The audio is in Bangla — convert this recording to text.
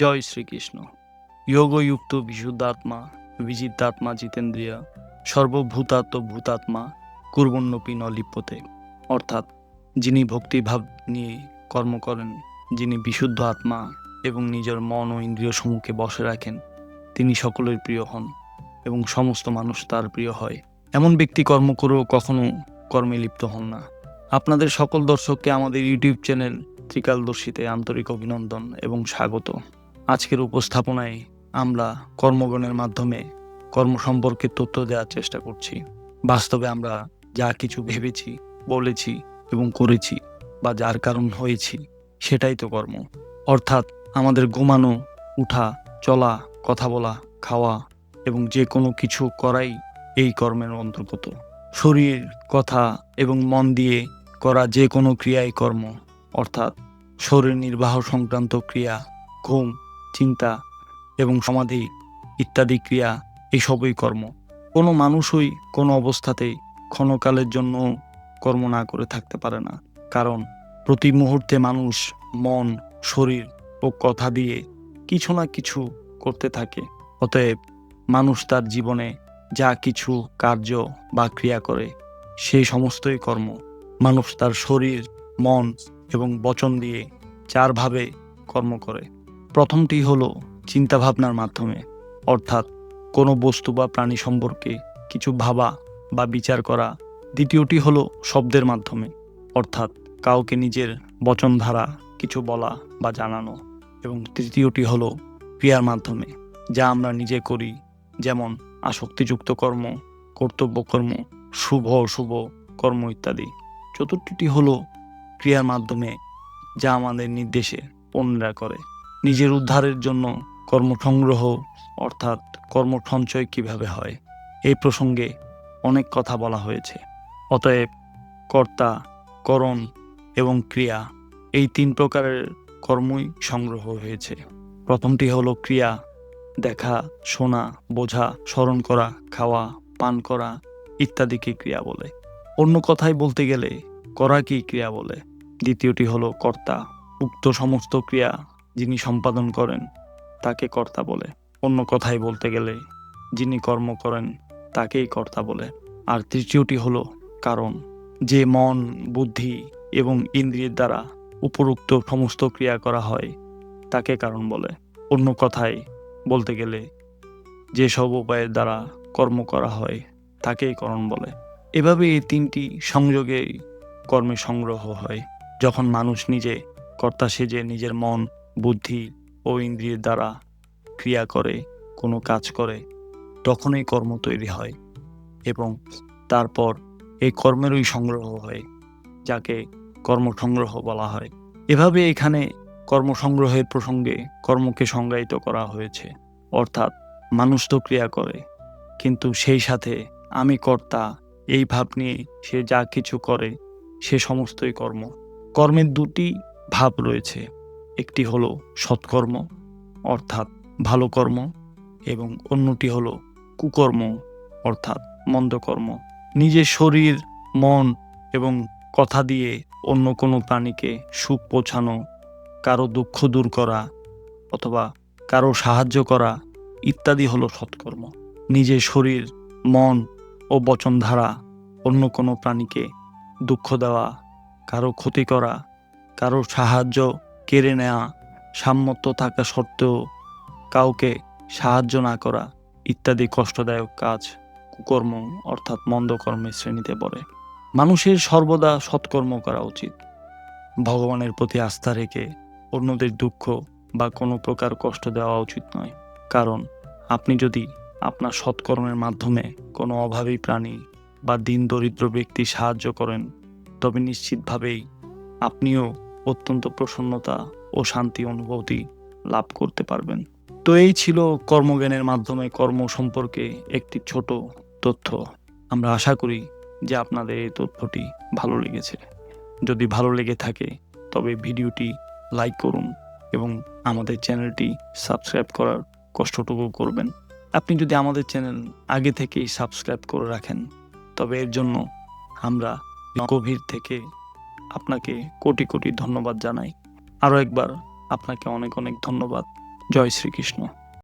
জয় শ্রীকৃষ্ণ। যোগযুক্ত বিশুদ্ধাত্মা বিজিতাত্মা জিতেন্দ্রিয়া সর্বভূতাত্ম ভূতাত্মা কুর্বণ্যপি ন লিপ্যতে। অর্থাৎ যিনি ভক্তিভাব নিয়ে কর্ম করেন, যিনি বিশুদ্ধ আত্মা এবং নিজের মন ও ইন্দ্রিয় সমূহকে বশে রাখেন, তিনি সকলের প্রিয় হন এবং সমস্ত মানুষ তার প্রিয় হয়। এমন ব্যক্তি কর্ম করেও কখনো কর্মে লিপ্ত হন না। আপনাদের সকল দর্শককে আমাদের ইউটিউব চ্যানেল ত্রিকালদর্শীতে আন্তরিক অভিনন্দন এবং স্বাগত। আজকের উপস্থাপনায় আমরা কর্মগণের মাধ্যমে কর্ম সম্পর্কে তথ্য দেওয়ার চেষ্টা করছি। বাস্তবে আমরা যা কিছু ভেবেছি, বলেছি এবং করেছি বা যার কারণ হয়েছি, সেটাই তো কর্ম। অর্থাৎ আমাদের ঘুমানো, উঠা, চলা, কথা বলা, খাওয়া এবং যে কোনো কিছু করাই এই কর্মের অন্তর্গত। শরীর, কথা এবং মন দিয়ে করা যে কোনো ক্রিয়াই কর্ম। অর্থাৎ শরীর নির্বাহ সংক্রান্ত ক্রিয়া, ঘুম, চিন্তা এবং সমাধি ইত্যাদি ক্রিয়া এসবই কর্ম। কোনো মানুষই কোনো অবস্থাতেই ক্ষণকালের জন্য কর্ম না করে থাকতে পারে না, কারণ প্রতি মুহূর্তে মানুষ মন, শরীর ও কথা দিয়ে কিছু না কিছু করতে থাকে। অতএব মানুষ তার জীবনে যা কিছু কার্য বা ক্রিয়া করে সেই সমস্তই কর্ম। মানুষ তার শরীর, মন এবং বচন দিয়ে চারভাবে কর্ম করে। প্রথমটি হলো চিন্তাভাবনার মাধ্যমে, অর্থাৎ কোনো বস্তু বা প্রাণী সম্পর্কে কিছু ভাবা বা বিচার করা। দ্বিতীয়টি হলো শব্দের মাধ্যমে, অর্থাৎ কাউকে নিজের বচন দ্বারা কিছু বলা বা জানানো। এবং তৃতীয়টি হলো ক্রিয়ার মাধ্যমে, যা আমরা নিজে করি, যেমন আসক্তিযুক্ত কর্ম, কর্তব্যকর্ম, শুভ অশুভ কর্ম ইত্যাদি। চতুর্থটি হলো ক্রিয়ার মাধ্যমে, যা আমাদের নির্দেশে অন্যরা করে। নিজের উদ্ধারের জন্য কর্মসংগ্রহ অর্থাৎ কর্ম সঞ্চয় কীভাবে হয়, এই প্রসঙ্গে অনেক কথা বলা হয়েছে। অতএব কর্তা, করণ এবং ক্রিয়া এই তিন প্রকারের কর্মই সংগ্রহ হয়েছে। প্রথমটি হলো ক্রিয়া, দেখা, শোনা, বোঝা, স্মরণ করা, খাওয়া, পান করা ইত্যাদিকে ক্রিয়া বলে। অন্য কথায় বলতে গেলে করাকেই ক্রিয়া বলে। দ্বিতীয়টি হলো কর্তা, উক্ত সমস্ত ক্রিয়া যিনি সম্পাদন করেন তাকে কর্তা বলে। অন্য কথায় বলতে গেলে যিনি কর্ম করেন তাকেই কর্তা বলে। আর তৃতীয়টি হলো কারণ, যে মন, বুদ্ধি এবং ইন্দ্রিয়ের দ্বারা উপরোক্ত সমস্ত ক্রিয়া করা হয় তাকে কারণ বলে। অন্য কথায় বলতে গেলে যেসব উপায়ের দ্বারা কর্ম করা হয় তাকেই করণ বলে। এভাবে এই তিনটি সংযোগে কর্মের সংগ্রহ হয়। যখন মানুষ নিজে কর্তা সেজে নিজের মন, বুদ্ধি ও ইন্দ্রিয়ের দ্বারা ক্রিয়া করে, কোনো কাজ করে, তখনই কর্ম তৈরি হয় এবং তারপর এই কর্মেরই সংগ্রহ হয়, যাকে কর্মসংগ্রহ বলা হয়। এভাবে এখানে কর্মসংগ্রহের প্রসঙ্গে কর্মকে সংজ্ঞায়িত করা হয়েছে। অর্থাৎ মানুষ তো ক্রিয়া করে, কিন্তু সেই সাথে আমি কর্তা এই ভাব নিয়ে সে যা কিছু করে সে সমস্তই কর্ম। কর্মের দুটি ভাব রয়েছে, একটি হলো সৎকর্ম অর্থাৎ ভালো কর্ম এবং অন্যটি হলো কুকর্ম অর্থাৎ মন্দ কর্ম। নিজের শরীর, মন এবং কথা দিয়ে অন্য কোনো প্রাণীকে সুখ পৌঁছানো, কারো দুঃখ দূর করা অথবা কারো সাহায্য করা ইত্যাদি হলো সৎকর্ম। নিজের শরীর, মন ও বচন দ্বারা অন্য কোনো প্রাণীকে দুঃখ দেওয়া, কারো ক্ষতি করা, কারো সাহায্য কেড়ে নেওয়া, সামর্থ্য থাকা সত্ত্বেও কাউকে সাহায্য না করা ইত্যাদি কষ্টদায়ক কাজ কুকর্ম অর্থাৎ মন্দ কর্মের শ্রেণীতে পড়ে। মানুষের সর্বদা সৎকর্ম করা উচিত। ভগবানের প্রতি আস্থা রেখে অন্যদের দুঃখ বা কোনো প্রকার কষ্ট দেওয়া উচিত নয়। কারণ আপনি যদি আপনার সৎকর্মের মাধ্যমে কোনো অভাবী প্রাণী বা দীন দরিদ্র ব্যক্তি সাহায্য করেন, তবে নিশ্চিতভাবেই আপনিও অত্যন্ত প্রসন্নতা ও শান্তি অনুভূতি লাভ করতে পারবেন। তো এই ছিল কর্মজ্ঞানের মাধ্যমে কর্ম সম্পর্কে একটি ছোট তথ্য। আমরা আশা করি যে আপনাদের এই তথ্যটি ভালো লেগেছে। যদি ভালো লেগে থাকে তবে ভিডিওটি লাইক করুন এবং আমাদের চ্যানেলটি সাবস্ক্রাইব করার কষ্টটুকু করবেন। আপনি যদি আমাদের চ্যানেল আগে থেকেই সাবস্ক্রাইব করে রাখেন তবে এর জন্য আমরা গভীর থেকে আপনাকে কোটি কোটি ধন্যবাদ জানাই। আরও একবার আপনাকে অনেক অনেক ধন্যবাদ। জয় শ্রীকৃষ্ণ।